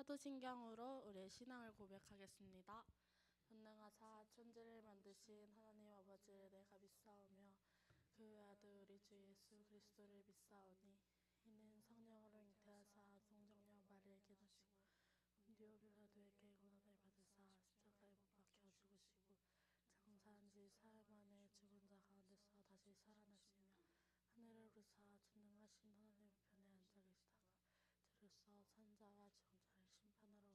사도신경으로 우리의 신앙을 고백하겠습니다. 전능하사 천지를 만드신 하나님 아버지를 내가 믿사오며 그 아들 우리 주 예수 그리스도를 믿사오니 이는 성령으로 잉태하사 동정녀 마리아에게 나시고 본디오 빌라도에게 고난을 받으사 십자가에 못 박혀 죽으시고 장사한 지 사흘 만에 죽은 자 가운데서 다시 살아나시며 하늘을 오르사 전능하신 하나님 우편에 앉아 계시다가 들으서 산자와 죽은 자를 심판하러 오시리라.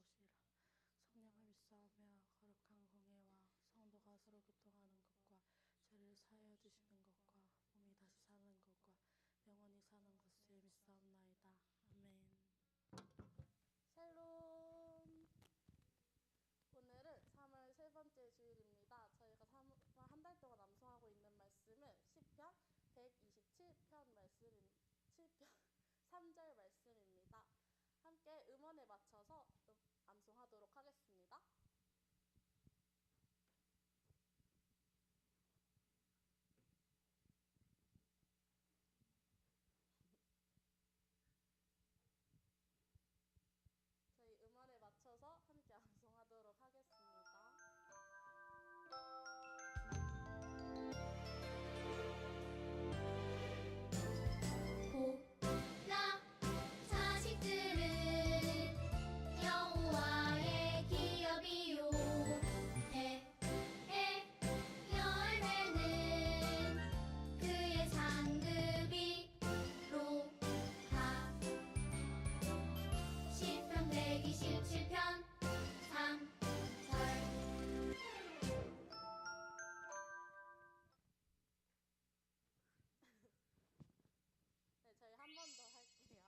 성령을 믿사오며 거룩한 공예와 성도가 서로 교통하는 것과 죄를 사하여 주시는 것과 몸이 다시 사는 것과 영원히 사는 것을 믿사옵나이다. 아멘. 샬롬. 오늘은 3월 세 번째 주일입니다. 저희가 한 달 동안 암송하고 있는 말씀은 시편 127편 말씀 3절 말씀입니다. 함께 음원에 맞춰서 암송하도록 하겠습니다. 저희 음원에 맞춰서 함께 암송하도록 하겠습니다. 네, 저희 한 번 더 할게요.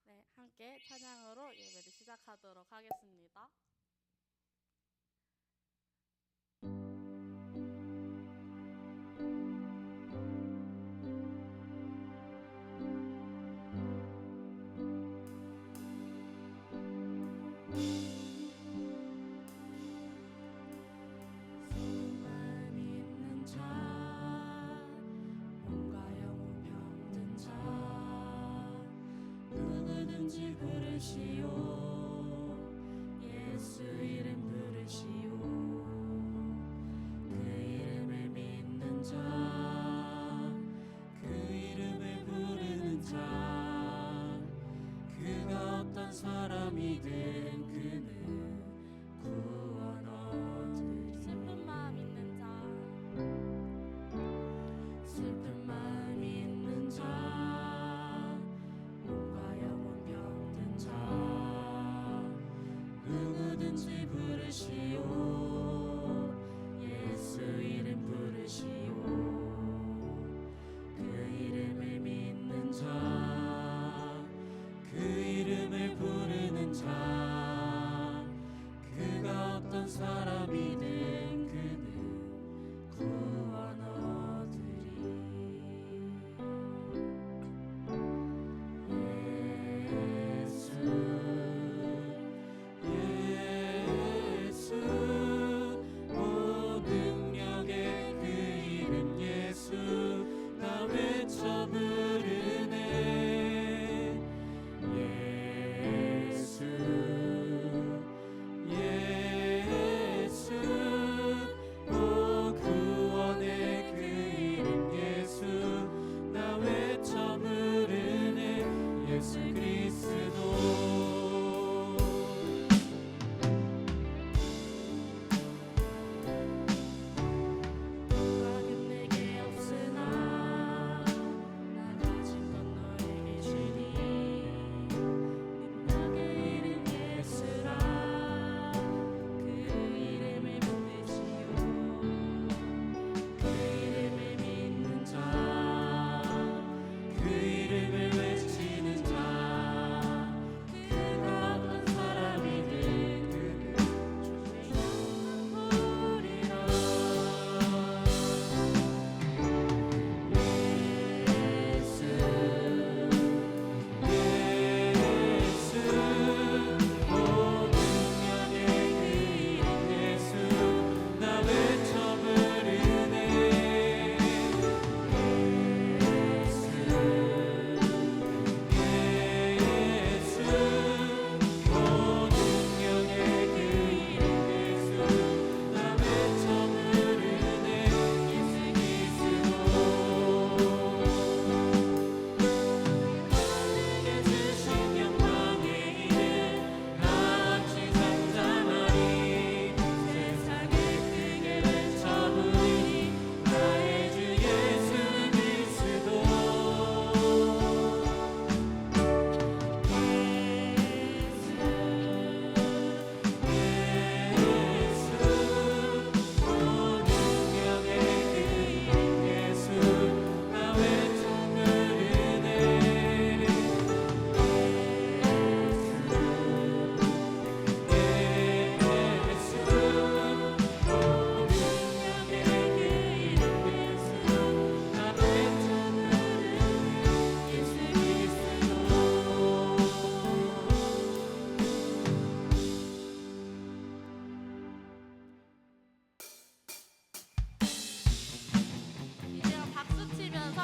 네, 함께 찬양으로 예배를 시작하도록 하겠습니다. 누구든지 부르시오 예수 이름 부르시오 그 이름을 믿는 자 그 이름을 부르는 자 그가 어떤 사람이든 그는 구원 얻으리 슬픈 마음 있는 자 슬픈 마음 있는 자 몸과 영혼 병든 자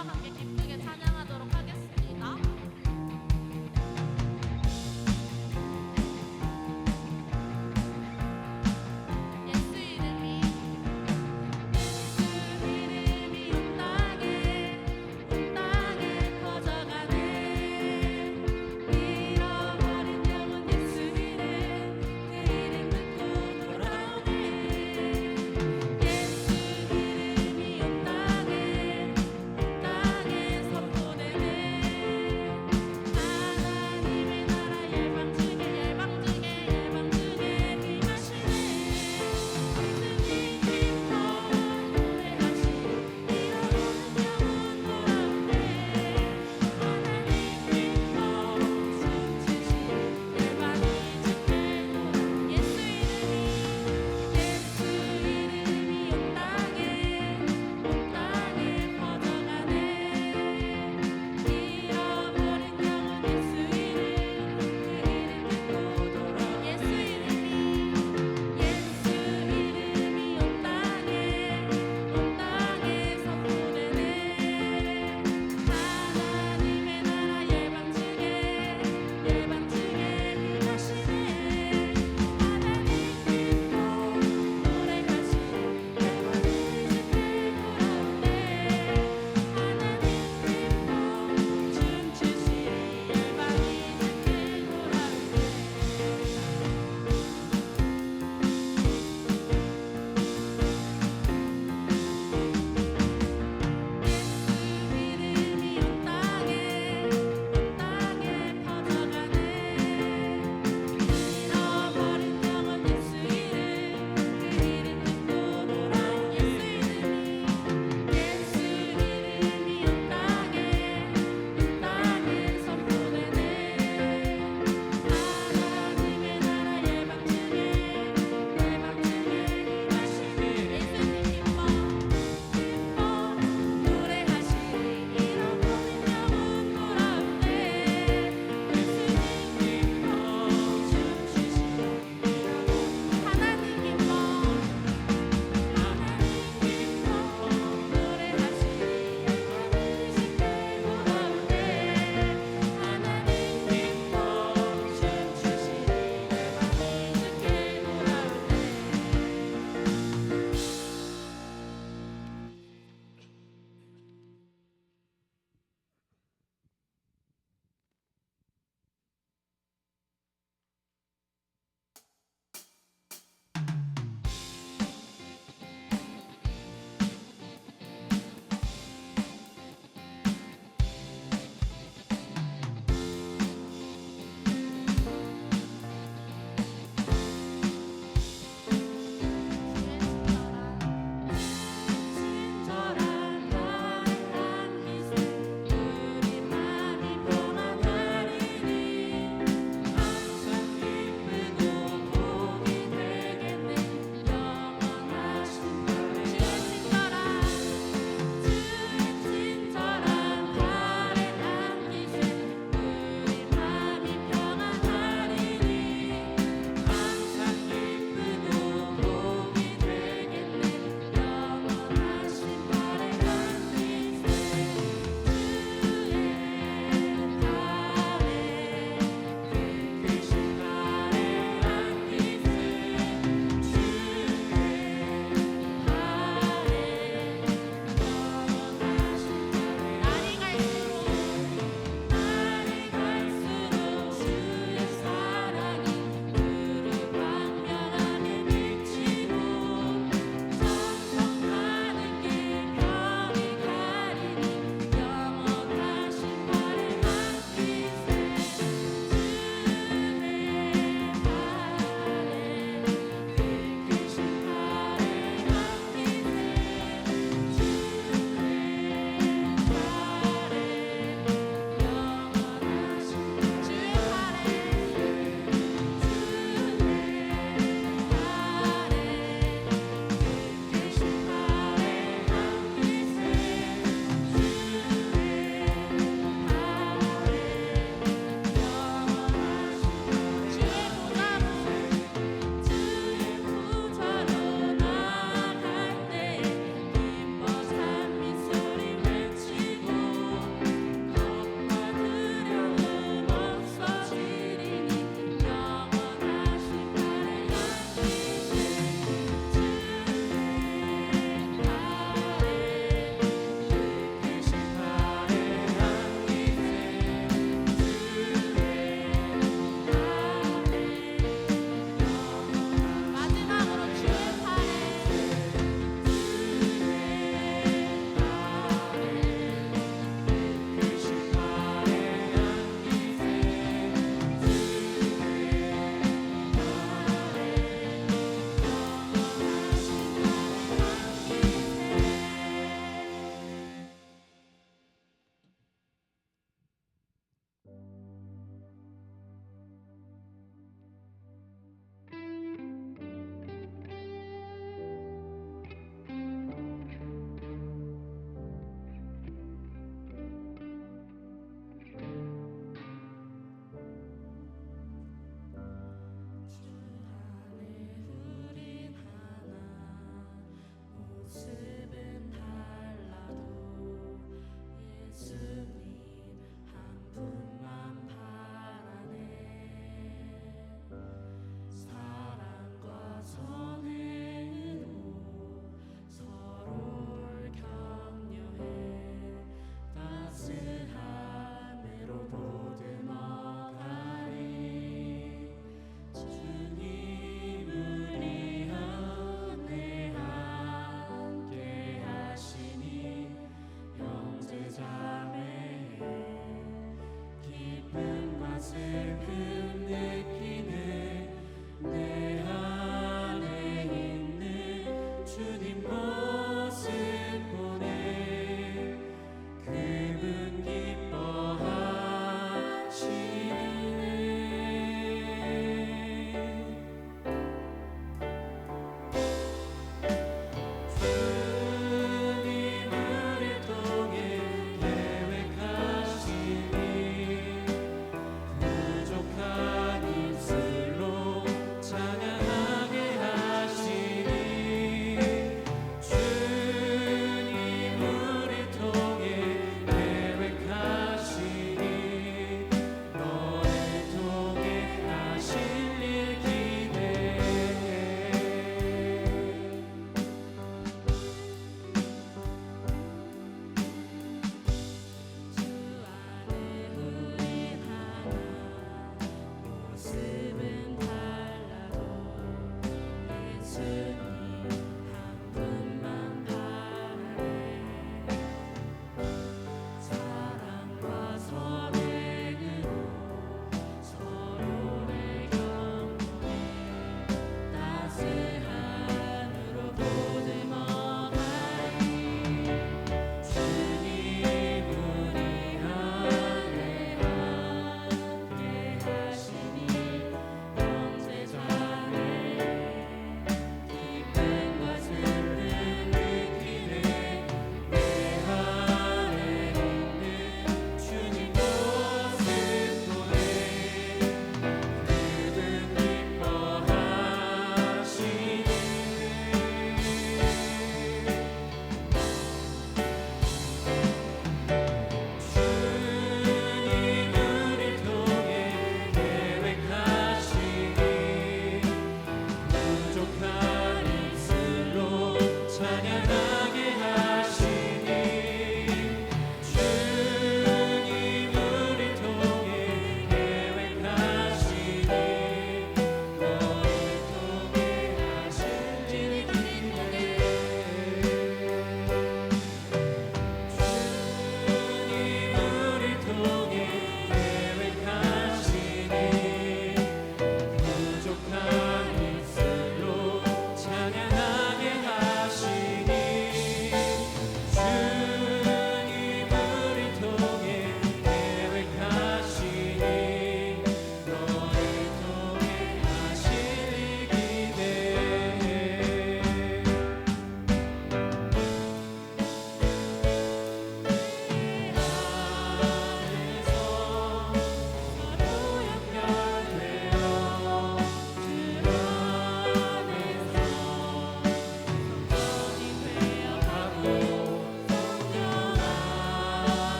찬양과 함께 기쁘게 찬양하도록 하겠습니다. 예수 이름이 온 땅에 퍼져가네. 잃어버린 영혼 예수 이름, 그 이름 듣고 돌아오네. 예수 이름이 온 땅에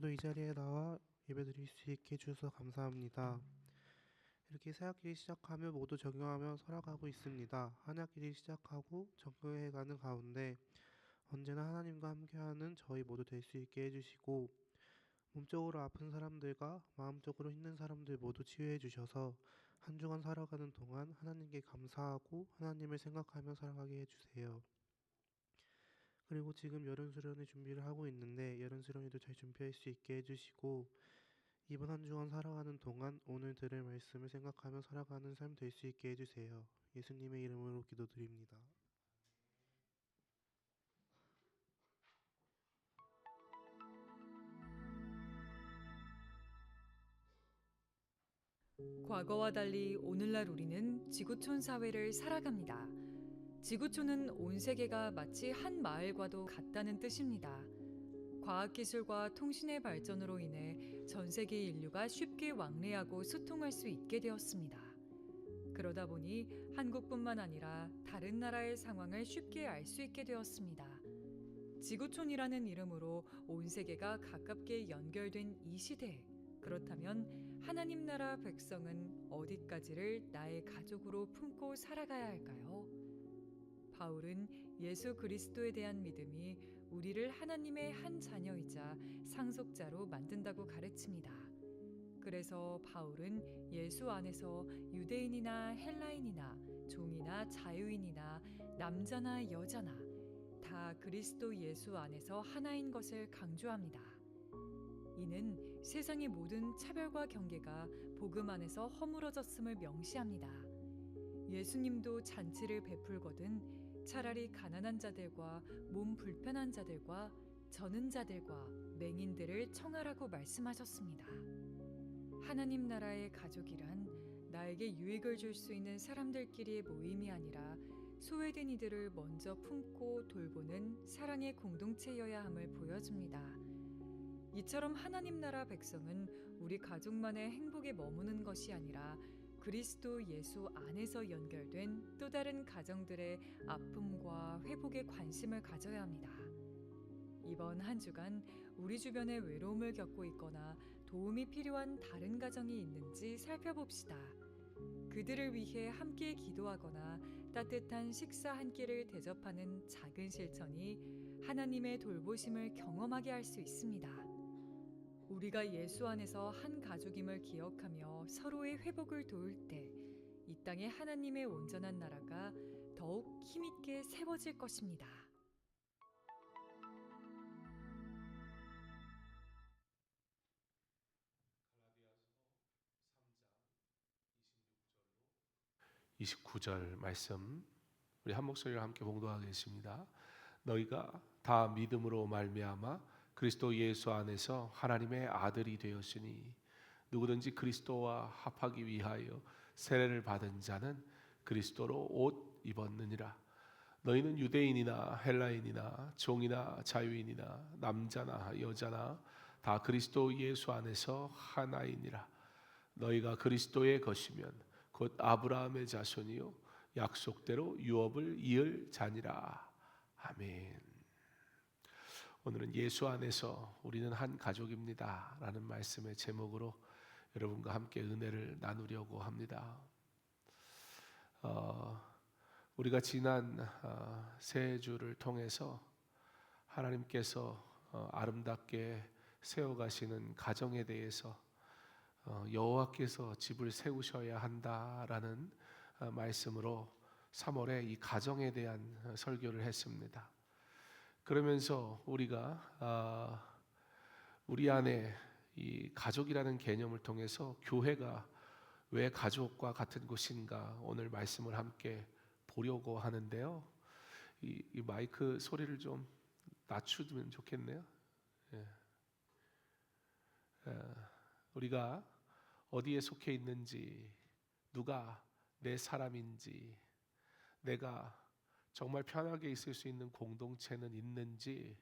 오늘도 이 자리에 나와 예배드릴 수 있게 해주셔서 감사합니다. 이렇게 새 학기를 시작하며 모두 적용하며 살아가고 있습니다. 한 학기를 시작하고 적용해가는 가운데 언제나 하나님과 함께하는 저희 모두 될 수 있게 해주시고, 몸적으로 아픈 사람들과 마음적으로 힘든 사람들 모두 치유해 주셔서 한 주간 살아가는 동안 하나님께 감사하고 하나님을 생각하며 살아가게 해주세요. 그리고 지금 여름 수련회 준비를 하고 있는데 여름 수련회도 잘 준비할 수 있게 해주시고, 이번 한 주간 살아가는 동안 오늘 들을 말씀을 생각하며 살아가는 삶 될 수 있게 해주세요. 예수님의 이름으로 기도드립니다. 과거와 달리 오늘날 우리는 지구촌 사회를 살아갑니다. 지구촌은 온 세계가 마치 한 마을과도 같다는 뜻입니다. 과학기술과 통신의 발전으로 인해 전 세계 인류가 쉽게 왕래하고 소통할 수 있게 되었습니다. 그러다 보니 한국뿐만 아니라 다른 나라의 상황을 쉽게 알 수 있게 되었습니다. 지구촌이라는 이름으로 온 세계가 가깝게 연결된 이 시대, 그렇다면 하나님 나라 백성은 어디까지를 나의 가족으로 품고 살아가야 할까요? 바울은 예수 그리스도에 대한 믿음이 우리를 하나님의 한 자녀이자 상속자로 만든다고 가르칩니다. 그래서 바울은 예수 안에서 유대인이나 헬라인이나 종이나 자유인이나 남자나 여자나 다 그리스도 예수 안에서 하나인 것을 강조합니다. 이는 세상의 모든 차별과 경계가 복음 안에서 허물어졌음을 명시합니다. 예수님도 잔치를 베풀거든 차라리 가난한 자들과 몸 불편한 자들과 저는 자들과 맹인들을 청하라고 말씀하셨습니다. 하나님 나라의 가족이란 나에게 유익을 줄 수 있는 사람들끼리의 모임이 아니라 소외된 이들을 먼저 품고 돌보는 사랑의 공동체여야 함을 보여줍니다. 이처럼 하나님 나라 백성은 우리 가족만의 행복에 머무는 것이 아니라 그리스도 예수 안에서 연결된 또 다른 가정들의 아픔과 회복에 관심을 가져야 합니다. 이번 한 주간 우리 주변에 외로움을 겪고 있거나 도움이 필요한 다른 가정이 있는지 살펴봅시다. 그들을 위해 함께 기도하거나 따뜻한 식사 한 끼를 대접하는 작은 실천이 하나님의 돌보심을 경험하게 할 수 있습니다. 우리가 예수 안에서 한 가족임을 기억하며 서로의 회복을 도울 때 이 땅에 하나님의 온전한 나라가 더욱 힘있게 세워질 것입니다. 갈라디아서 3장 29절 말씀 우리 한 목소리로 함께 봉독하겠습니다. 너희가 다 믿음으로 말미암아 그리스도 예수 안에서 하나님의 아들이 되었으니 누구든지 그리스도와 합하기 위하여 세례를 받은 자는 그리스도로 옷 입었느니라. 너희는 유대인이나 헬라인이나 종이나 자유인이나 남자나 여자나 다 그리스도 예수 안에서 하나이니라. 너희가 그리스도의 것이면 곧 아브라함의 자손이요 약속대로 유업을 이을 자니라. 아멘. 오늘은 예수 안에서 우리는 한 가족입니다 라는 말씀의 제목으로 여러분과 함께 은혜를 나누려고 합니다. 우리가 지난 세 주를 통해서 하나님께서 아름답게 세워가시는 가정에 대해서 여호와께서 집을 세우셔야 한다라는 말씀으로 3월에 이 가정에 대한 설교를 했습니다. 그러면서 우리가 우리 안에 이 가족이라는 개념을 통해서 교회가 왜 가족과 같은 곳인가 오늘 말씀을 함께 보려고 하는데요. 이 마이크 소리를 좀 낮추면 좋겠네요. 예. 우리가 어디에 속해 있는지, 누가 내 사람인지, 내가 정말 편하게 있을 수 있는 공동체는 있는지,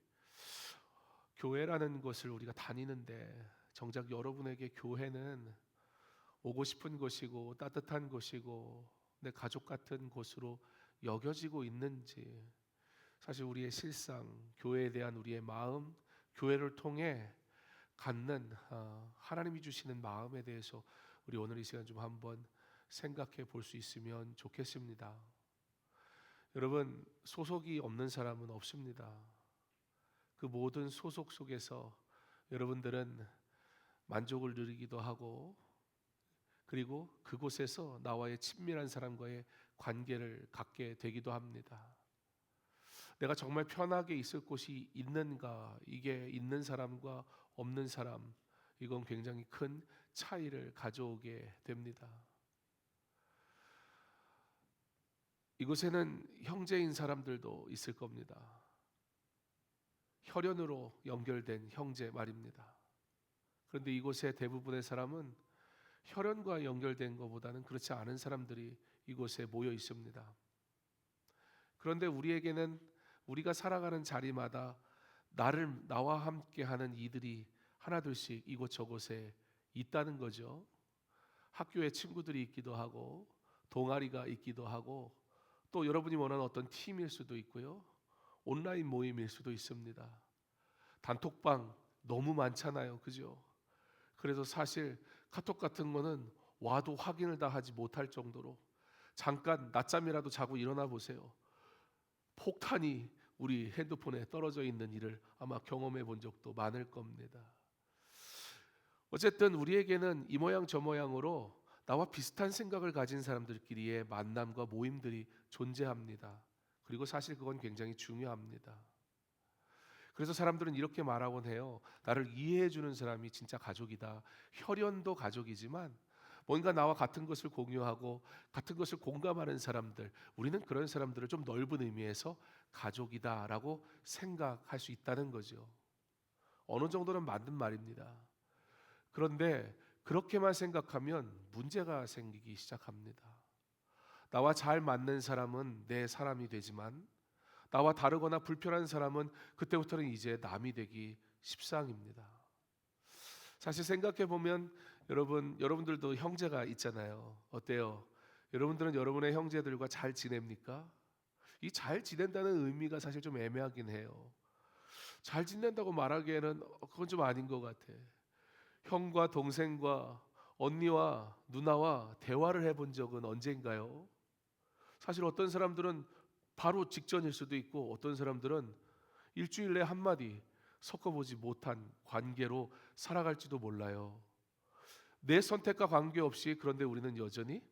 교회라는 것을 우리가 다니는데 정작 여러분에게 교회는 오고 싶은 곳이고 따뜻한 곳이고 내 가족 같은 곳으로 여겨지고 있는지, 사실 우리의 실상, 교회에 대한 우리의 마음, 교회를 통해 갖는 하나님이 주시는 마음에 대해서 우리 오늘 이 시간 좀 한번 생각해 볼 수 있으면 좋겠습니다. 여러분, 소속이 없는 사람은 없습니다. 그 모든 소속 속에서 여러분들은 만족을 누리기도 하고, 그리고 그곳에서 나와의 친밀한 사람과의 관계를 갖게 되기도 합니다. 내가 정말 편하게 있을 곳이 있는가, 이게 있는 사람과 없는 사람, 이건 굉장히 큰 차이를 가져오게 됩니다. 이곳에는 형제인 사람들도 있을 겁니다. 혈연으로 연결된 형제 말입니다. 그런데 이곳의 대부분의 사람은 혈연과 연결된 것보다는 그렇지 않은 사람들이 이곳에 모여 있습니다. 그런데 우리에게는 우리가 살아가는 자리마다 나와 함께하는 이들이 하나둘씩 이곳저곳에 있다는 거죠. 학교에 친구들이 있기도 하고, 동아리가 있기도 하고, 또 여러분이 원하는 어떤 팀일 수도 있고요, 온라인 모임일 수도 있습니다. 단톡방 너무 많잖아요, 그죠? 그래서 사실 카톡 같은 거는 와도 확인을 다 하지 못할 정도로, 잠깐 낮잠이라도 자고 일어나 보세요. 폭탄이 우리 핸드폰에 떨어져 있는 일을 아마 경험해 본 적도 많을 겁니다. 어쨌든 우리에게는 이 모양 저 모양으로 나와 비슷한 생각을 가진 사람들끼리의 만남과 모임들이 존재합니다. 그리고 사실 그건 굉장히 중요합니다. 그래서 사람들은 이렇게 말하곤 해요. 나를 이해해 주는 사람이 진짜 가족이다. 혈연도 가족이지만 뭔가 나와 같은 것을 공유하고 같은 것을 공감하는 사람들, 우리는 그런 사람들을 좀 넓은 의미에서 가족이다라고 생각할 수 있다는 거죠. 어느 정도는 맞는 말입니다. 그런데 그렇게만 생각하면 문제가 생기기 시작합니다. 나와 잘 맞는 사람은 내 사람이 되지만 나와 다르거나 불편한 사람은 그때부터는 이제 남이 되기 십상입니다. 사실 생각해 보면 여러분들도 형제가 있잖아요. 어때요? 여러분들은 여러분의 형제들과 잘 지냅니까? 이 잘 지낸다는 의미가 사실 좀 애매하긴 해요. 잘 지낸다고 말하기에는 그건 좀 아닌 것 같아. 형과 동생과 언니와 누나와 대화를 해본 적은 언젠가요? 사실 어떤 사람들은 바로 직전일 수도 있고, 어떤 사람들은 일주일 내에 한마디 섞어보지 못한 관계로 살아갈지도 몰라요. 내 선택과 관계없이, 그런데 우리는 여전히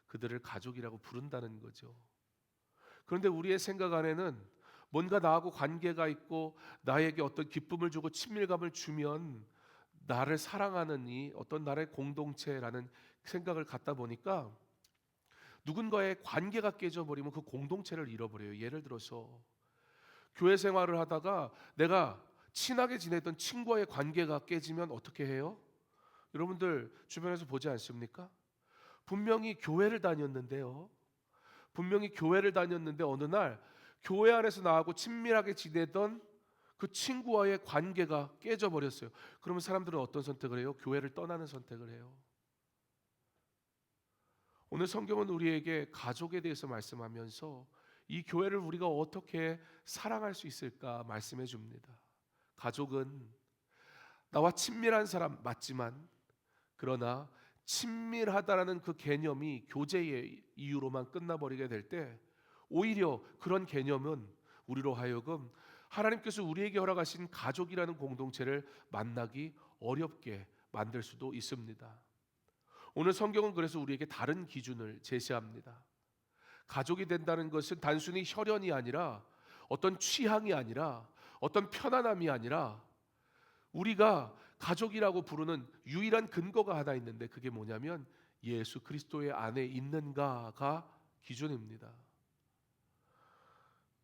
그들을 가족이라고 부른다는 거죠. 그런데 우리의 생각 안에는 뭔가 나하고 관계가 있고 나에게 어떤 기쁨을 주고 친밀감을 주면 나를 사랑하는 이 어떤 나의 공동체라는 생각을 갖다 보니까 누군가의 관계가 깨져버리면 그 공동체를 잃어버려요. 예를 들어서 교회 생활을 하다가 내가 친하게 지냈던 친구와의 관계가 깨지면 어떻게 해요? 여러분들 주변에서 보지 않습니까? 분명히 교회를 다녔는데요. 분명히 교회를 다녔는데 어느 날 교회 안에서 나하고 친밀하게 지내던 그 친구와의 관계가 깨져버렸어요. 그러면 사람들은 어떤 선택을 해요? 교회를 떠나는 선택을 해요. 오늘 성경은 우리에게 가족에 대해서 말씀하면서 이 교회를 우리가 어떻게 사랑할 수 있을까 말씀해 줍니다. 가족은 나와 친밀한 사람 맞지만, 그러나 친밀하다라는 그 개념이 교제의 이유로만 끝나버리게 될 때 오히려 그런 개념은 우리로 하여금 하나님께서 우리에게 허락하신 가족이라는 공동체를 만나기 어렵게 만들 수도 있습니다. 오늘 성경은 그래서 우리에게 다른 기준을 제시합니다. 가족이 된다는 것은 단순히 혈연이 아니라, 어떤 취향이 아니라, 어떤 편안함이 아니라, 우리가 가족이라고 부르는 유일한 근거가 하나 있는데 그게 뭐냐면 예수 그리스도의 안에 있는가가 기준입니다.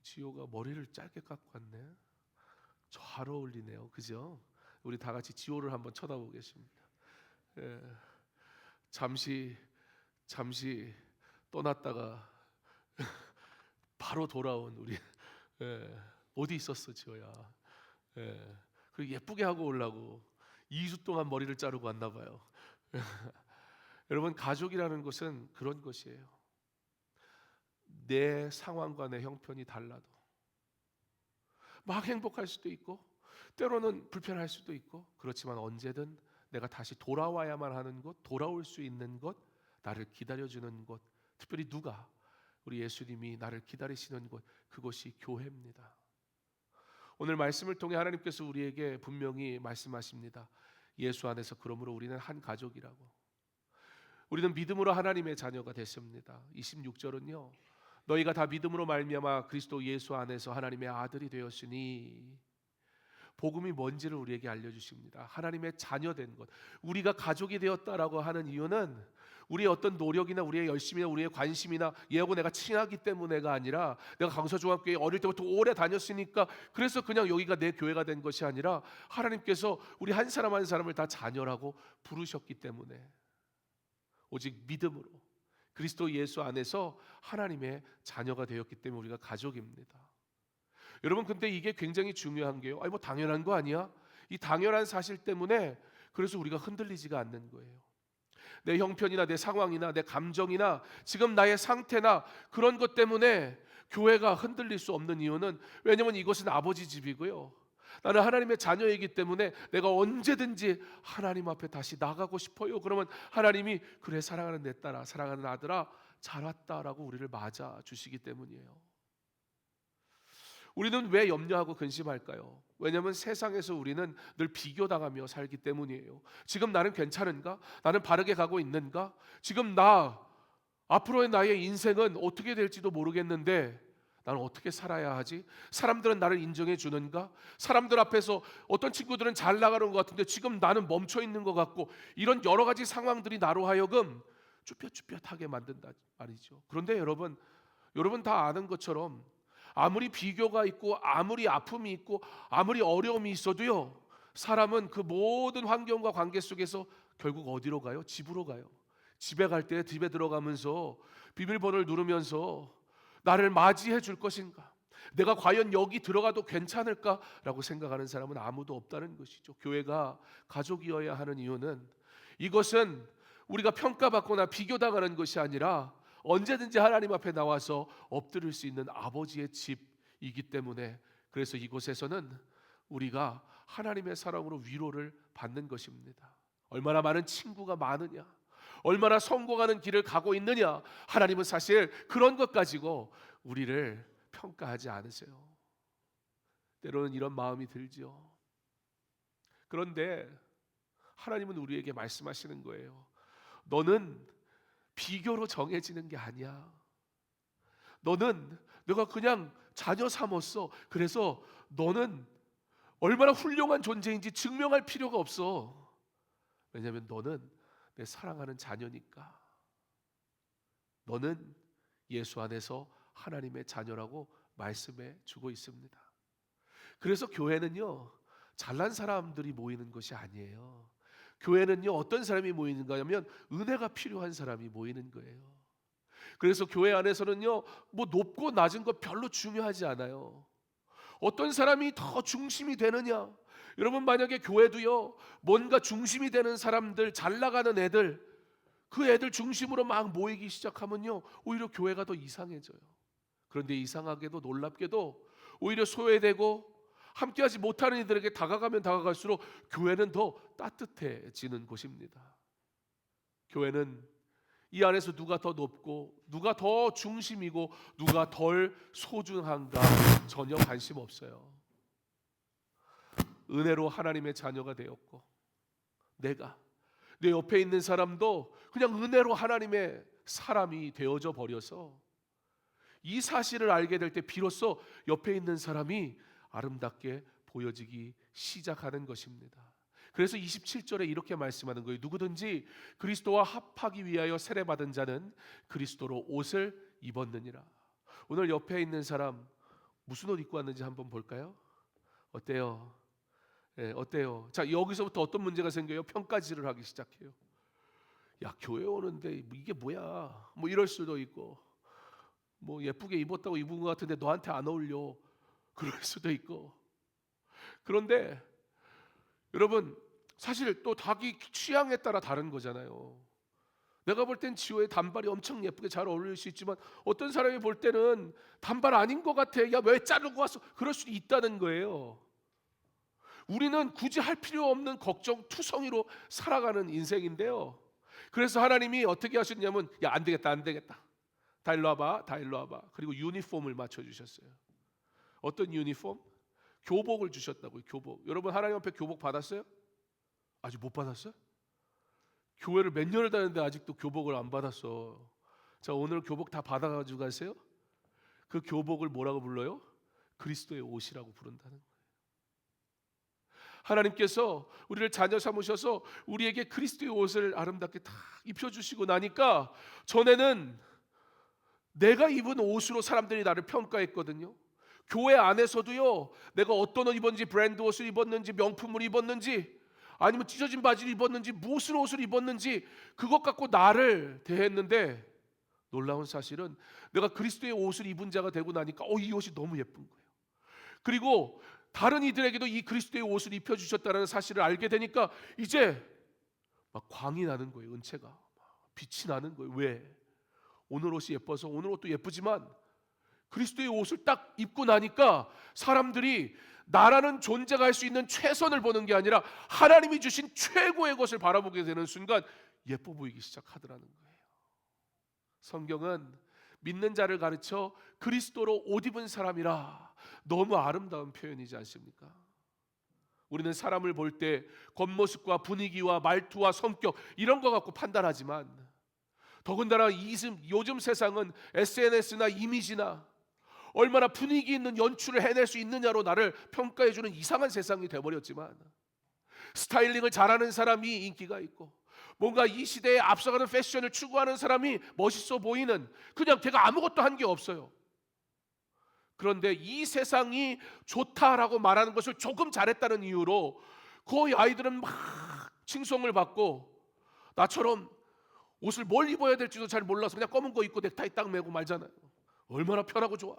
지호가 머리를 짧게 깎고 왔네. 잘 어울리네요. 그죠? 우리 다 같이 지호를 한번 쳐다보겠습니다. 예. 잠시 떠났다가 바로 돌아온 우리, 어디 있었어 지호야? 그 예쁘게 하고 오려고 2주 동안 머리를 자르고 왔나 봐요. 여러분, 가족이라는 것은 그런 것이에요. 내 상황과 내 형편이 달라도 막 행복할 수도 있고, 때로는 불편할 수도 있고, 그렇지만 언제든 내가 다시 돌아와야만 하는 곳, 돌아올 수 있는 곳, 나를 기다려주는 곳, 특별히 누가? 우리 예수님이 나를 기다리시는 곳, 그것이 교회입니다. 오늘 말씀을 통해 하나님께서 우리에게 분명히 말씀하십니다. 예수 안에서 그러므로 우리는 한 가족이라고. 우리는 믿음으로 하나님의 자녀가 됐습니다. 26절은요, 너희가 다 믿음으로 말미암아 그리스도 예수 안에서 하나님의 아들이 되었으니, 복음이 뭔지를 우리에게 알려주십니다. 하나님의 자녀된 것, 우리가 가족이 되었다라고 하는 이유는 우리의 어떤 노력이나 우리의 열심이나 우리의 관심이나 얘하고 내가 친하기 때문에가 아니라, 내가 강서중학교에 어릴 때부터 오래 다녔으니까 그래서 그냥 여기가 내 교회가 된 것이 아니라, 하나님께서 우리 한 사람 한 사람을 다 자녀라고 부르셨기 때문에, 오직 믿음으로 그리스도 예수 안에서 하나님의 자녀가 되었기 때문에 우리가 가족입니다. 여러분, 근데 이게 굉장히 중요한 게요, 뭐 당연한 거 아니야? 이 당연한 사실 때문에 그래서 우리가 흔들리지가 않는 거예요. 내 형편이나 내 상황이나 내 감정이나 지금 나의 상태나 그런 것 때문에 교회가 흔들릴 수 없는 이유는, 왜냐하면 이것은 아버지 집이고요, 나는 하나님의 자녀이기 때문에 내가 언제든지 하나님 앞에 다시 나가고 싶어요. 그러면 하나님이 그래, 사랑하는 내 딸아, 사랑하는 아들아, 잘 왔다라고 우리를 맞아 주시기 때문이에요. 우리는 왜 염려하고 근심할까요? 왜냐하면 세상에서 우리는 늘 비교당하며 살기 때문이에요. 지금 나는 괜찮은가? 나는 바르게 가고 있는가? 지금 앞으로의 나의 인생은 어떻게 될지도 모르겠는데 나는 어떻게 살아야 하지? 사람들은 나를 인정해 주는가? 사람들 앞에서 어떤 친구들은 잘 나가는 것 같은데 지금 나는 멈춰 있는 것 같고, 이런 여러 가지 상황들이 나로 하여금 쭈뼛쭈뼛하게 만든다 말이죠. 그런데 여러분 다 아는 것처럼 아무리 비교가 있고 아무리 아픔이 있고 아무리 어려움이 있어도요, 사람은 그 모든 환경과 관계 속에서 결국 어디로 가요? 집으로 가요. 집에 갈 때 집에 들어가면서 비밀번호를 누르면서 나를 맞이해 줄 것인가? 내가 과연 여기 들어가도 괜찮을까라고 생각하는 사람은 아무도 없다는 것이죠. 교회가 가족이어야 하는 이유는, 이것은 우리가 평가받거나 비교당하는 것이 아니라 언제든지 하나님 앞에 나와서 엎드릴 수 있는 아버지의 집이기 때문에, 그래서 이곳에서는 우리가 하나님의 사랑으로 위로를 받는 것입니다. 얼마나 많은 친구가 많으냐, 얼마나 성공하는 길을 가고 있느냐, 하나님은 사실 그런 것 가지고 우리를 평가하지 않으세요. 때로는 이런 마음이 들죠. 그런데 하나님은 우리에게 말씀하시는 거예요. 너는 비교로 정해지는 게 아니야. 너는 내가 그냥 자녀 삼았어. 그래서 너는 얼마나 훌륭한 존재인지 증명할 필요가 없어. 왜냐하면 너는 내 사랑하는 자녀니까. 너는 예수 안에서 하나님의 자녀라고 말씀해 주고 있습니다. 그래서 교회는요, 잘난 사람들이 모이는 것이 아니에요. 교회는요, 어떤 사람이 모이는가 하면 은혜가 필요한 사람이 모이는 거예요. 그래서 교회 안에서는요, 뭐 높고 낮은 거 별로 중요하지 않아요. 어떤 사람이 더 중심이 되느냐. 여러분, 만약에 교회도요, 뭔가 중심이 되는 사람들, 잘 나가는 애들, 그 애들 중심으로 막 모이기 시작하면요, 오히려 교회가 더 이상해져요. 그런데 이상하게도 놀랍게도 오히려 소외되고 함께하지 못하는 이들에게 다가가면 다가갈수록 교회는 더 따뜻해지는 곳입니다. 교회는 이 안에서 누가 더 높고 누가 더 중심이고 누가 덜 소중한가 전혀 관심 없어요. 은혜로 하나님의 자녀가 되었고, 내가 내 옆에 있는 사람도 그냥 은혜로 하나님의 사람이 되어져 버려서, 이 사실을 알게 될 때 비로소 옆에 있는 사람이 아름답게 보여지기 시작하는 것입니다. 그래서 27절에 이렇게 말씀하는 거예요. 누구든지 그리스도와 합하기 위하여 세례받은 자는 그리스도로 옷을 입었느니라. 오늘 옆에 있는 사람 무슨 옷 입고 왔는지 한번 볼까요? 어때요? 어때요? 자, 여기서부터 어떤 문제가 생겨요? 평가질을 하기 시작해요. 야, 교회 오는데 이게 뭐야? 뭐 이럴 수도 있고, 뭐 예쁘게 입었다고 입은 것 같은데 너한테 안 어울려, 그럴 수도 있고. 그런데 여러분, 사실 또 자기 취향에 따라 다른 거잖아요. 내가 볼 땐 지호의 단발이 엄청 예쁘게 잘 어울릴 수 있지만 어떤 사람이 볼 때는 단발 아닌 것 같아. 야, 왜 자르고 왔어? 그럴 수도 있다는 거예요. 우리는 굳이 할 필요 없는 걱정 투성이로 살아가는 인생인데요. 그래서 하나님이 어떻게 하셨냐면, 야, 안 되겠다, 안 되겠다. 다 일로 와봐, 다 일로 와봐. 그리고 유니폼을 맞춰주셨어요. 어떤 유니폼? 교복을 주셨다고요. 교복. 여러분 하나님 앞에 교복 받았어요? 아직 못 받았어요? 교회를 몇 년을 다녔는데 아직도 교복을 안 받았어. 자, 오늘 교복 다 받아가지고 가세요. 그 교복을 뭐라고 불러요? 그리스도의 옷이라고 부른다는 거예요. 하나님께서 우리를 자녀 삼으셔서 우리에게 그리스도의 옷을 아름답게 다 입혀주시고 나니까, 전에는 내가 입은 옷으로 사람들이 나를 평가했거든요. 교회 안에서도요, 내가 어떤 옷 입었는지, 브랜드 옷을 입었는지, 명품을 입었는지, 아니면 찢어진 바지를 입었는지, 무슨 옷을 입었는지 그것 갖고 나를 대했는데, 놀라운 사실은 내가 그리스도의 옷을 입은 자가 되고 나니까 이 옷이 너무 예쁜 거예요. 그리고 다른 이들에게도 이 그리스도의 옷을 입혀주셨다는 사실을 알게 되니까 이제 막 광이 나는 거예요. 은채가 빛이 나는 거예요. 왜? 오늘 옷이 예뻐서. 오늘 옷도 예쁘지만 그리스도의 옷을 딱 입고 나니까 사람들이 나라는 존재가 할 수 있는 최선을 보는 게 아니라 하나님이 주신 최고의 것을 바라보게 되는 순간 예뻐 보이기 시작하더라는 거예요. 성경은 믿는 자를 가르쳐 그리스도로 옷 입은 사람이라, 너무 아름다운 표현이지 않습니까? 우리는 사람을 볼 때 겉모습과 분위기와 말투와 성격 이런 거 갖고 판단하지만, 더군다나 요즘 세상은 SNS나 이미지나 얼마나 분위기 있는 연출을 해낼 수 있느냐로 나를 평가해주는 이상한 세상이 돼버렸지만, 스타일링을 잘하는 사람이 인기가 있고, 뭔가 이 시대에 앞서가는 패션을 추구하는 사람이 멋있어 보이는, 그냥 걔가 아무것도 한 게 없어요. 그런데 이 세상이 좋다라고 말하는 것을 조금 잘했다는 이유로 그 아이들은 막 칭송을 받고, 나처럼 옷을 뭘 입어야 될지도 잘 몰라서 그냥 검은 거 입고 넥타이 딱 매고 말잖아요. 얼마나 편하고 좋아.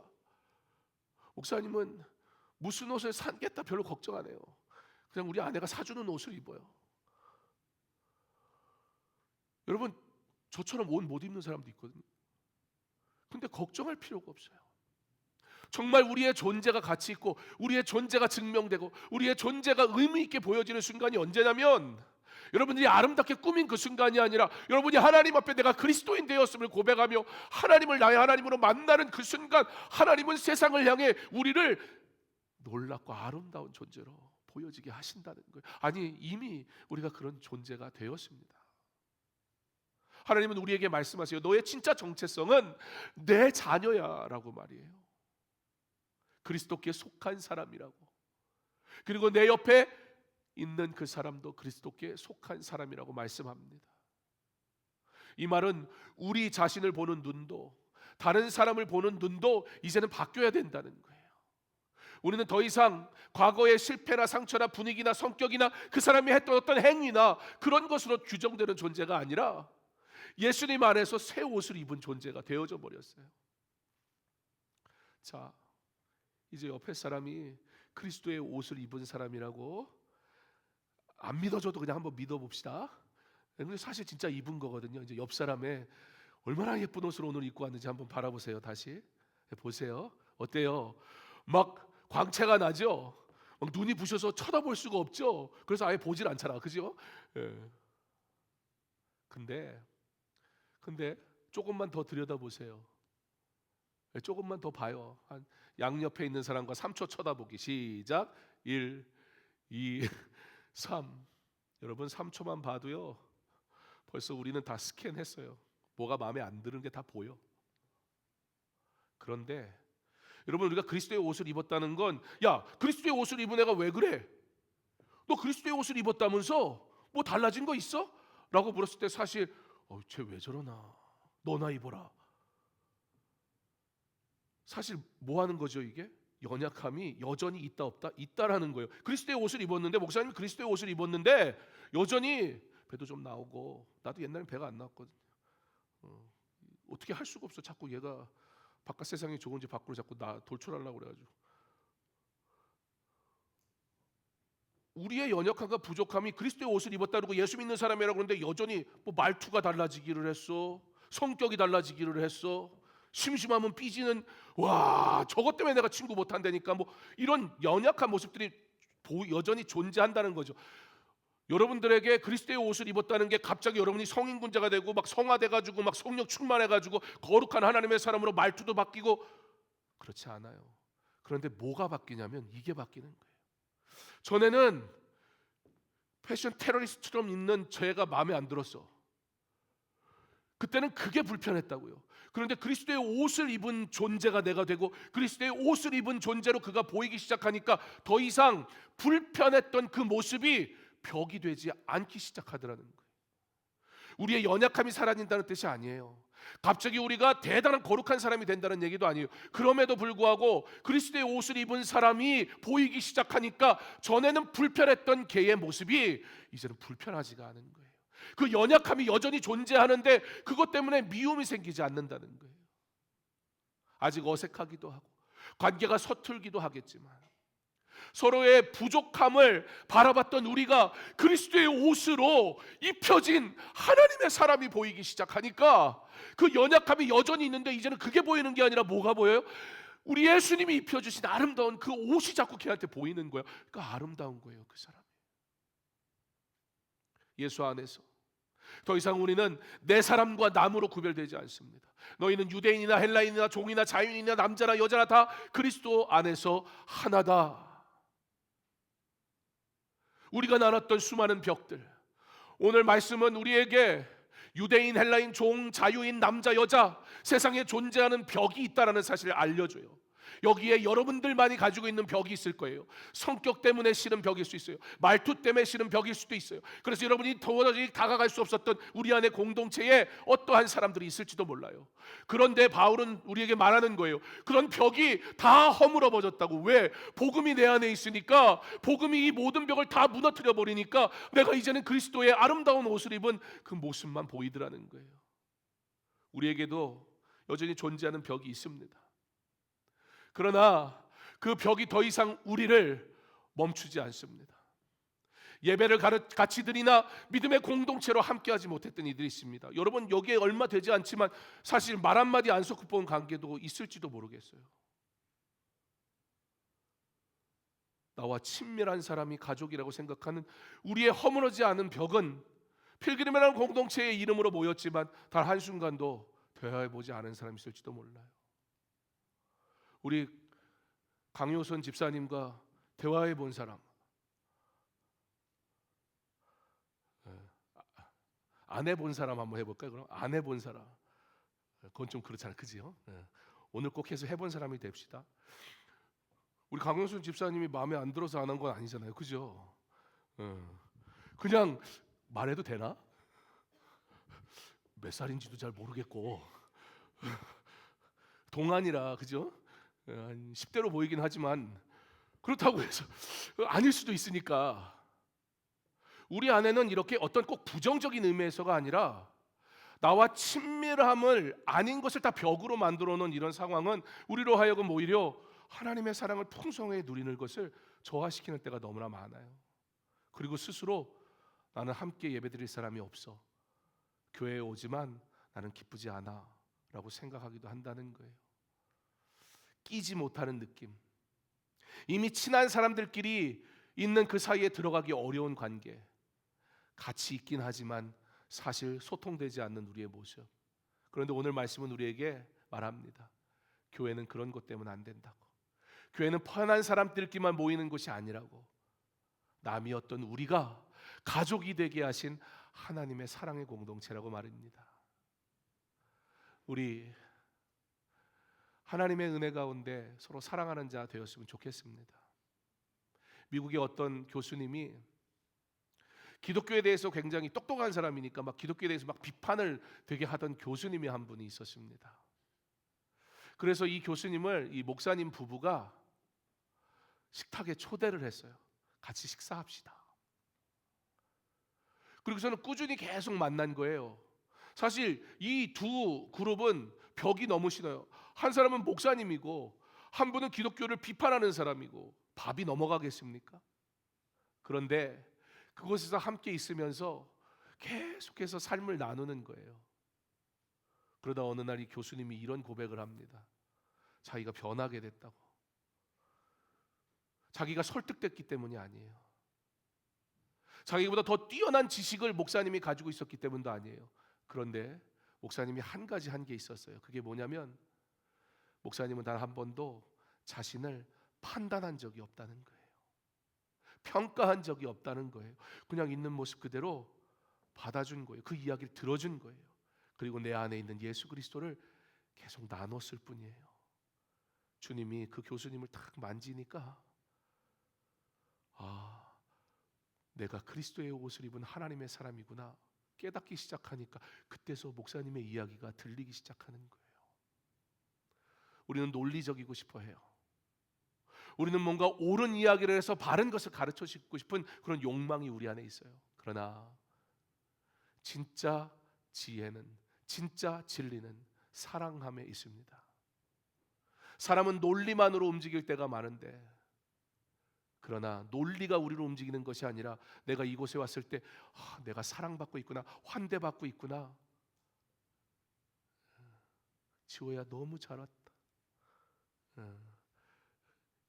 목사님은 무슨 옷을 사겠다 별로 걱정 안 해요. 그냥 우리 아내가 사주는 옷을 입어요. 여러분, 저처럼 옷 못 입는 사람도 있거든요. 근데 걱정할 필요가 없어요. 정말 우리의 존재가 가치 있고 우리의 존재가 증명되고 우리의 존재가 의미 있게 보여지는 순간이 언제냐면, 여러분들이 아름답게 꾸민 그 순간이 아니라 여러분이 하나님 앞에 내가 그리스도인 되었음을 고백하며 하나님을 나의 하나님으로 만나는 그 순간, 하나님은 세상을 향해 우리를 놀랍고 아름다운 존재로 보여지게 하신다는 거예요. 아니, 이미 우리가 그런 존재가 되었습니다. 하나님은 우리에게 말씀하세요. 너의 진짜 정체성은 내 자녀야 라고 말이에요. 그리스도께 속한 사람이라고. 그리고 내 옆에 있는 그 사람도 그리스도께 속한 사람이라고 말씀합니다. 이 말은 우리 자신을 보는 눈도, 다른 사람을 보는 눈도 이제는 바뀌어야 된다는 거예요. 우리는 더 이상 과거의 실패나 상처나 분위기나 성격이나 그 사람이 했던 어떤 행위나 그런 것으로 규정되는 존재가 아니라 예수님 안에서 새 옷을 입은 존재가 되어져 버렸어요. 자, 이제 옆에 사람이 그리스도의 옷을 입은 사람이라고 안 믿어줘도 그냥 한번 믿어봅시다. 근데 사실 진짜 입은 거거든요. 이제 옆 사람의 얼마나 예쁜 옷을 오늘 입고 왔는지 한번 바라보세요. 다시 보세요. 어때요? 막 광채가 나죠? 막 눈이 부셔서 쳐다볼 수가 없죠? 그래서 아예 보질 않잖아, 그죠? 예. 근데 조금만 더 들여다보세요. 조금만 더 봐요. 한 양옆에 있는 사람과 3초 쳐다보기. 시작. 1, 2, 3. 여러분 3초만 봐도요, 벌써 우리는 다 스캔했어요. 뭐가 마음에 안 드는 게 다 보여. 그런데 여러분, 우리가 그리스도의 옷을 입었다는 건, 야, 그리스도의 옷을 입은 애가 왜 그래? 너 그리스도의 옷을 입었다면서 뭐 달라진 거 있어? 라고 물었을 때 사실 쟤 왜 저러나, 너나 입어라. 사실 뭐 하는 거죠 이게? 연약함이 여전히 있다 없다? 있다라는 거예요. 그리스도의 옷을 입었는데, 목사님이 그리스도의 옷을 입었는데 여전히 배도 좀 나오고, 나도 옛날엔 배가 안 나왔거든요. 어떻게 할 수가 없어. 자꾸 얘가 바깥 세상이 좋은지 밖으로 자꾸 나 돌출하려고 그래가지고. 우리의 연약함과 부족함이 그리스도의 옷을 입었다 그러고 예수 믿는 사람이라고 그러는데 여전히 뭐 말투가 달라지기를 했어, 성격이 달라지기를 했어, 심심하면 삐지는, 와 저것 때문에 내가 친구 못한다니까, 뭐 이런 연약한 모습들이 여전히 존재한다는 거죠. 여러분들에게 그리스도의 옷을 입었다는 게 갑자기 여러분이 성인군자가 되고 막 성화돼가지고 막 성령 충만해가지고 거룩한 하나님의 사람으로 말투도 바뀌고 그렇지 않아요. 그런데 뭐가 바뀌냐면 이게 바뀌는 거예요. 전에는 패션 테러리스트처럼 있는 제가 마음에 안 들었어. 그때는 그게 불편했다고요. 그런데 그리스도의 옷을 입은 존재가 내가 되고 그리스도의 옷을 입은 존재로 그가 보이기 시작하니까 더 이상 불편했던 그 모습이 벽이 되지 않기 시작하더라는 거예요. 우리의 연약함이 사라진다는 뜻이 아니에요. 갑자기 우리가 대단한 거룩한 사람이 된다는 얘기도 아니에요. 그럼에도 불구하고 그리스도의 옷을 입은 사람이 보이기 시작하니까 전에는 불편했던 걔의 모습이 이제는 불편하지가 않은 거예요. 그 연약함이 여전히 존재하는데 그것 때문에 미움이 생기지 않는다는 거예요. 아직 어색하기도 하고 관계가 서툴기도 하겠지만 서로의 부족함을 바라봤던 우리가 그리스도의 옷으로 입혀진 하나님의 사람이 보이기 시작하니까 그 연약함이 여전히 있는데 이제는 그게 보이는 게 아니라 뭐가 보여요? 우리 예수님이 입혀주신 아름다운 그 옷이 자꾸 걔한테 보이는 거예요. 그러니까 아름다운 거예요, 그 사람이. 예수 안에서 더 이상 우리는 내 사람과 남으로 구별되지 않습니다. 너희는 유대인이나 헬라인이나 종이나 자유인이나 남자나 여자나 다 그리스도 안에서 하나다. 우리가 나눴던 수많은 벽들, 오늘 말씀은 우리에게 유대인, 헬라인, 종, 자유인, 남자, 여자 세상에 존재하는 벽이 있다는 사실을 알려줘요. 여기에 여러분들만이 가지고 있는 벽이 있을 거예요. 성격 때문에 싫은 벽일 수 있어요. 말투 때문에 싫은 벽일 수도 있어요. 그래서 여러분이 도저히 다가갈 수 없었던 우리 안에 공동체에 어떠한 사람들이 있을지도 몰라요. 그런데 바울은 우리에게 말하는 거예요. 그런 벽이 다 허물어버졌다고. 왜? 복음이 내 안에 있으니까, 복음이 이 모든 벽을 다 무너뜨려 버리니까 내가 이제는 그리스도의 아름다운 옷을 입은 그 모습만 보이더라는 거예요. 우리에게도 여전히 존재하는 벽이 있습니다. 그러나 그 벽이 더 이상 우리를 멈추지 않습니다. 예배를 같이 드리나 믿음의 공동체로 함께하지 못했던 이들이 있습니다. 여러분 여기에 얼마 되지 않지만 사실 말 한마디 안 섞고 본 관계도 있을지도 모르겠어요. 나와 친밀한 사람이 가족이라고 생각하는 우리의 허물어지지 않은 벽은 필그림이라는 공동체의 이름으로 모였지만 단 한순간도 대화해보지 않은 사람이 있을지도 몰라요. 우리 강효선 집사님과 대화해 본 사람, 안 해본 사람 한번 해볼까요? 그럼 안 해본 사람, 그건 좀 그렇잖아요, 그지요? 오늘 꼭 해서 해본 사람이 됩시다. 우리 강효선 집사님이 마음에 안 들어서 안 한 건 아니잖아요, 그죠? 그냥 말해도 되나? 몇 살인지도 잘 모르겠고 동안이라, 그죠? 한 10대로 보이긴 하지만 그렇다고 해서 아닐 수도 있으니까 우리 안에는 이렇게 어떤 꼭 부정적인 의미에서가 아니라 나와 친밀함을 아닌 것을 다 벽으로 만들어 놓은 이런 상황은 우리로 하여금 오히려 하나님의 사랑을 풍성하게 누리는 것을 저하시키는 때가 너무나 많아요. 그리고 스스로 나는 함께 예배드릴 사람이 없어, 교회에 오지만 나는 기쁘지 않아 라고 생각하기도 한다는 거예요. 끼지 못하는 느낌, 이미 친한 사람들끼리 있는 그 사이에 들어가기 어려운 관계, 같이 있긴 하지만 사실 소통되지 않는 우리의 모습. 그런데 오늘 말씀은 우리에게 말합니다. 교회는 그런 것 때문에 안 된다고. 교회는 편한 사람들끼리만 모이는 곳이 아니라고. 남이었던 우리가 가족이 되게 하신 하나님의 사랑의 공동체라고 말입니다. 우리 하나님의 은혜 가운데 서로 사랑하는 자 되었으면 좋겠습니다. 미국의 어떤 교수님이 기독교에 대해서 굉장히 똑똑한 사람이니까 막 기독교에 대해서 막 비판을 되게 하던 교수님이 한 분이 있었습니다. 그래서 이 교수님을 이 목사님 부부가 식탁에 초대를 했어요. 같이 식사합시다. 그리고서는 꾸준히 계속 만난 거예요. 사실 이 두 그룹은 벽이 너무 싫어요. 한 사람은 목사님이고 한 분은 기독교를 비판하는 사람이고 밥이 넘어가겠습니까? 그런데 그곳에서 함께 있으면서 계속해서 삶을 나누는 거예요. 그러다 어느 날 이 교수님이 이런 고백을 합니다. 자기가 변하게 됐다고. 자기가 설득됐기 때문이 아니에요. 자기보다 더 뛰어난 지식을 목사님이 가지고 있었기 때문도 아니에요. 그런데 목사님이 한 가지 한 게 있었어요. 그게 뭐냐면 목사님은 단 한 번도 자신을 판단한 적이 없다는 거예요. 평가한 적이 없다는 거예요. 그냥 있는 모습 그대로 받아준 거예요. 그 이야기를 들어준 거예요. 그리고 내 안에 있는 예수 그리스도를 계속 나눴을 뿐이에요. 주님이 그 교수님을 탁 만지니까 아, 내가 그리스도의 옷을 입은 하나님의 사람이구나 깨닫기 시작하니까 그때서 목사님의 이야기가 들리기 시작하는 거예요. 우리는 논리적이고 싶어 해요. 우리는 뭔가 옳은 이야기를 해서 바른 것을 가르쳐 주고 싶은 그런 욕망이 우리 안에 있어요. 그러나 진짜 지혜는, 진짜 진리는 사랑함에 있습니다. 사람은 논리만으로 움직일 때가 많은데, 그러나 논리가 우리를 움직이는 것이 아니라 내가 이곳에 왔을 때 내가 사랑받고 있구나, 환대받고 있구나. 지호야 너무 잘 왔다.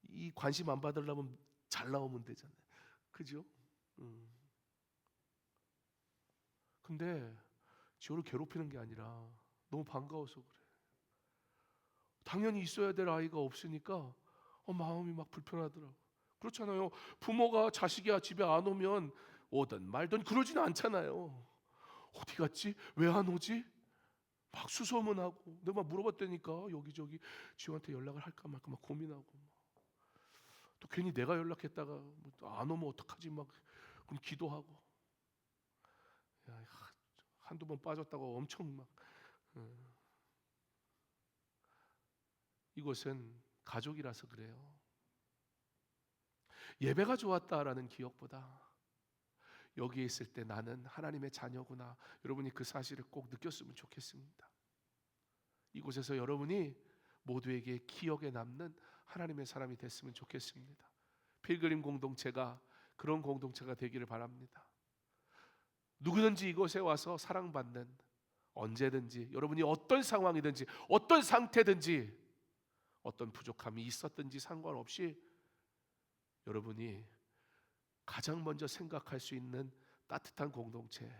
이 관심 안 받으려면 잘 나오면 되잖아요. 그죠? 근데 지호를 괴롭히는 게 아니라 너무 반가워서 그래. 당연히 있어야 될 아이가 없으니까 마음이 막 불편하더라고. 그렇잖아요. 부모가 자식이 집에 안 오면 오든 말든 그러지는 않잖아요. 어디 갔지? 왜 안 오지? 막 수소문하고 내가 막 물어봤다니까 여기저기 지호한테 연락을 할까 말까 막 고민하고 또 괜히 내가 연락했다가 안 오면 어떡하지 막 그럼 기도하고 한두 번 빠졌다고 엄청 막 이것은 가족이라서 그래요. 예배가 좋았다라는 기억보다 여기에 있을 때 나는 하나님의 자녀구나, 여러분이 그 사실을 꼭 느꼈으면 좋겠습니다. 이곳에서 여러분이 모두에게 기억에 남는 하나님의 사람이 됐으면 좋겠습니다. 필그림 공동체가 그런 공동체가 되기를 바랍니다. 누구든지 이곳에 와서 사랑받는, 언제든지 여러분이 어떤 상황이든지 어떤 상태든지 어떤 부족함이 있었든지 상관없이 여러분이 가장 먼저 생각할 수 있는 따뜻한 공동체,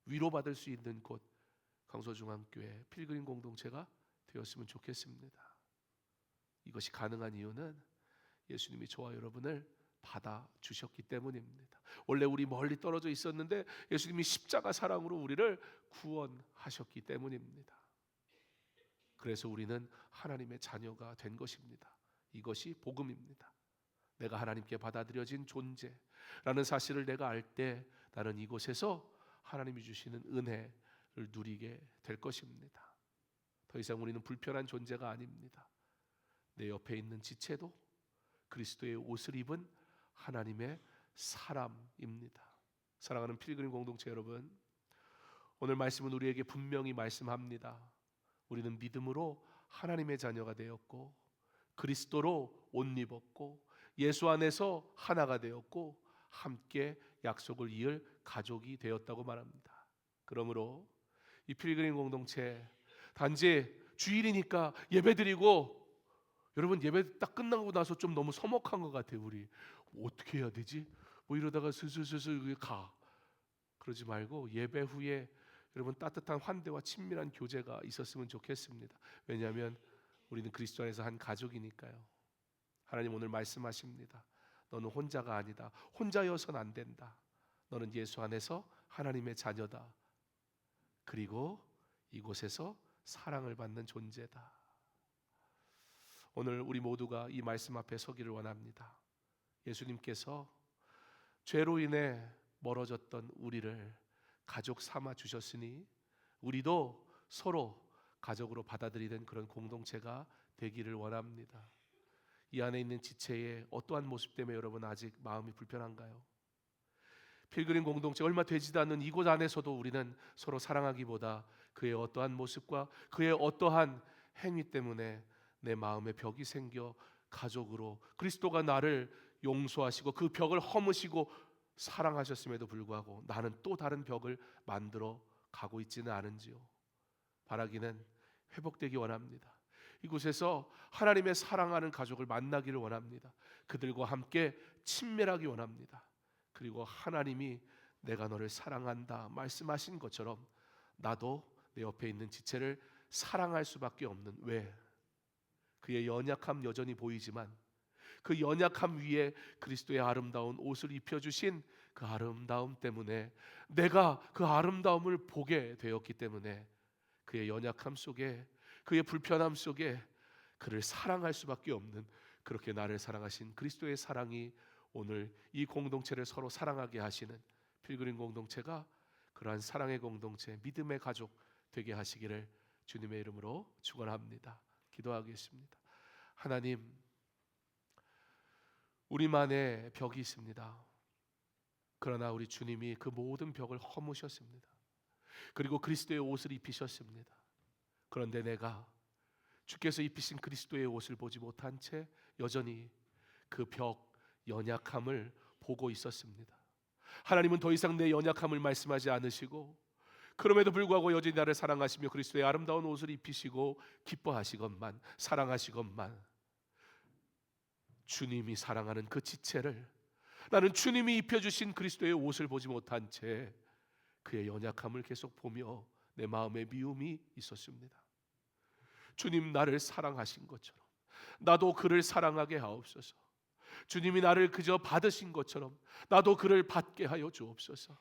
위로받을 수 있는 곳, 강서중앙교회 필그림 공동체가 되었으면 좋겠습니다. 이것이 가능한 이유는 예수님이 저와 여러분을 받아주셨기 때문입니다. 원래 우리 멀리 떨어져 있었는데 예수님이 십자가 사랑으로 우리를 구원하셨기 때문입니다. 그래서 우리는 하나님의 자녀가 된 것입니다. 이것이 복음입니다. 내가 하나님께 받아들여진 존재라는 사실을 내가 알 때 나는 이곳에서 하나님이 주시는 은혜를 누리게 될 것입니다. 더 이상 우리는 불편한 존재가 아닙니다. 내 옆에 있는 지체도 그리스도의 옷을 입은 하나님의 사람입니다. 사랑하는 필그림 공동체 여러분, 오늘 말씀은 우리에게 분명히 말씀합니다. 우리는 믿음으로 하나님의 자녀가 되었고 그리스도로 옷 입었고 예수 안에서 하나가 되었고 함께 약속을 이을 가족이 되었다고 말합니다. 그러므로 이 필그림 공동체 단지 주일이니까 예배드리고, 여러분 예배 딱 끝나고 나서 좀 너무 서먹한 것 같아요. 우리 어떻게 해야 되지? 이러다가 슬슬 가. 그러지 말고 예배 후에 여러분 따뜻한 환대와 친밀한 교제가 있었으면 좋겠습니다. 왜냐하면 우리는 그리스도 안에서 한 가족이니까요. 하나님 오늘 말씀하십니다. 너는 혼자가 아니다. 혼자여선 안 된다. 너는 예수 안에서 하나님의 자녀다. 그리고 이곳에서 사랑을 받는 존재다. 오늘 우리 모두가 이 말씀 앞에 서기를 원합니다. 예수님께서 죄로 인해 멀어졌던 우리를 가족 삼아 주셨으니 우리도 서로 가족으로 받아들이는 그런 공동체가 되기를 원합니다. 이 안에 있는 지체의 어떠한 모습 때문에 여러분 아직 마음이 불편한가요? 필그림 공동체 얼마 되지도 않는 이곳 안에서도 우리는 서로 사랑하기보다 그의 어떠한 모습과 그의 어떠한 행위 때문에 내 마음에 벽이 생겨 가족으로 그리스도가 나를 용서하시고 그 벽을 허무시고 사랑하셨음에도 불구하고 나는 또 다른 벽을 만들어 가고 있지는 않은지요. 바라기는 회복되기 원합니다. 이곳에서 하나님의 사랑하는 가족을 만나기를 원합니다. 그들과 함께 친밀하기 원합니다. 그리고 하나님이 내가 너를 사랑한다 말씀하신 것처럼 나도 내 옆에 있는 지체를 사랑할 수밖에 없는, 왜? 그의 연약함 여전히 보이지만 그 연약함 위에 그리스도의 아름다운 옷을 입혀주신 그 아름다움 때문에 내가 그 아름다움을 보게 되었기 때문에 그의 연약함 속에, 그의 불편함 속에 그를 사랑할 수밖에 없는, 그렇게 나를 사랑하신 그리스도의 사랑이 오늘 이 공동체를 서로 사랑하게 하시는 필그림 공동체가 그러한 사랑의 공동체, 믿음의 가족 되게 하시기를 주님의 이름으로 축원합니다. 기도하겠습니다. 하나님, 우리만의 벽이 있습니다. 그러나 우리 주님이 그 모든 벽을 허무셨습니다. 그리고 그리스도의 옷을 입히셨습니다. 그런데 내가 주께서 입히신 그리스도의 옷을 보지 못한 채 여전히 그 벽, 연약함을 보고 있었습니다. 하나님은 더 이상 내 연약함을 말씀하지 않으시고 그럼에도 불구하고 여전히 나를 사랑하시며 그리스도의 아름다운 옷을 입히시고 기뻐하시건만, 사랑하시건만 주님이 사랑하는 그 지체를, 나는 주님이 입혀주신 그리스도의 옷을 보지 못한 채 그의 연약함을 계속 보며 내 마음에 미움이 있었습니다. 주님, 나를 사랑하신 것처럼 나도 그를 사랑하게 하옵소서. 주님이 나를 그저 받으신 것처럼 나도 그를 받게 하여 주옵소서.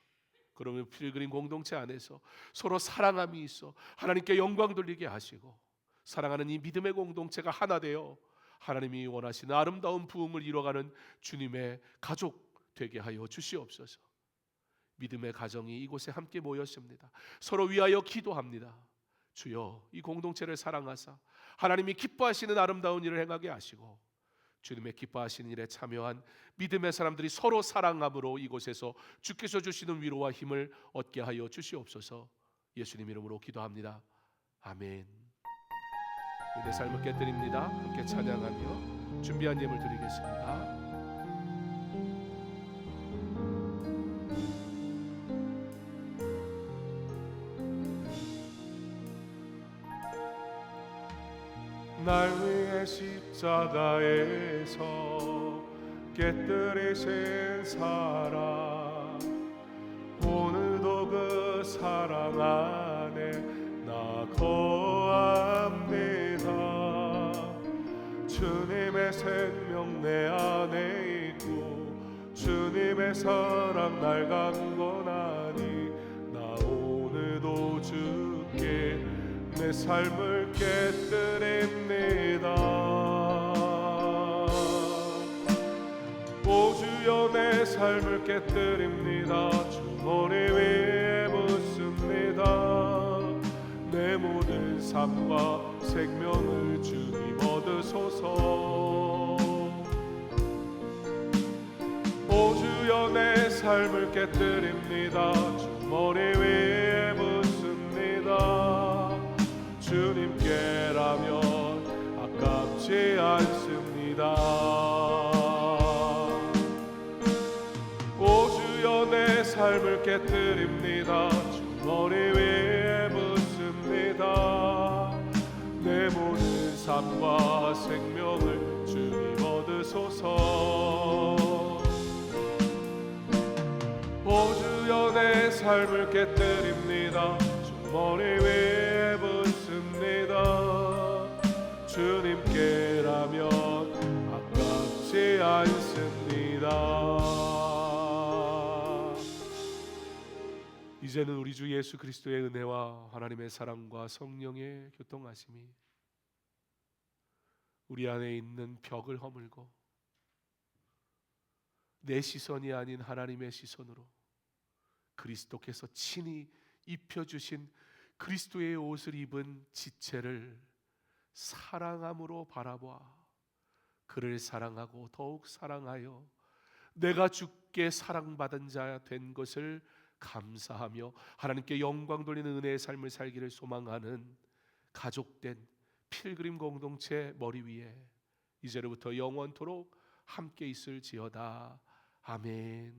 그러면 필그림 공동체 안에서 서로 사랑함이 있어 하나님께 영광 돌리게 하시고, 사랑하는 이 믿음의 공동체가 하나 되어 하나님이 원하시는 아름다운 부흥을 이뤄가는 주님의 가족 되게 하여 주시옵소서. 믿음의 가정이 이곳에 함께 모였습니다. 서로 위하여 기도합니다. 주여, 이 공동체를 사랑하사 하나님이 기뻐하시는 아름다운 일을 행하게 하시고 주님의 기뻐하시는 일에 참여한 믿음의 사람들이 서로 사랑함으로 이곳에서 주께서 주시는 위로와 힘을 얻게 하여 주시옵소서. 예수님 이름으로 기도합니다. 아멘. 내 삶을 깨뜨립니다. 함께 찬양하며 준비한 예물 드리겠습니다. 날 위해 십자가에서 깨뜨리신 사랑, 오늘도 그 사랑 안에 나 거합니다. 주님의 생명 내 안에 있고 주님의 사랑 날 강건하니 나 오늘도 주께 내 삶을 깨뜨립니다. 오 주여, 내 삶을 깨뜨립니다. 주 머리 위에 묻습니다. 내 모든 삶과 생명을 주님 얻으소서. 오 주여, 내 삶을 깨뜨립니다. 주 머리 위에 묻습니다. 주님께라면 아깝지 않습니다. 오 주여, 내 삶을 깨뜨립니다. 주 머리 위에 묻습니다. 내 모든 삶과 생명을 주님 얻으소서. 오 주여, 내 삶을 깨뜨립니다. 주 머리 위에 주님께라면 아깝지 않습니다. 이제는 우리 주 예수 그리스도의 은혜와 하나님의 사랑과 성령의 교통하심이 우리 안에 있는 벽을 허물고 내 시선이 아닌 하나님의 시선으로 그리스도께서 친히 입혀주신 그리스도의 옷을 입은 지체를 사랑함으로 바라보아 그를 사랑하고 더욱 사랑하여 내가 주께 사랑받은 자 된 것을 감사하며 하나님께 영광 돌리는 은혜의 삶을 살기를 소망하는 가족된 필그림 공동체 머리 위에 이제로부터 영원토록 함께 있을지어다. 아멘.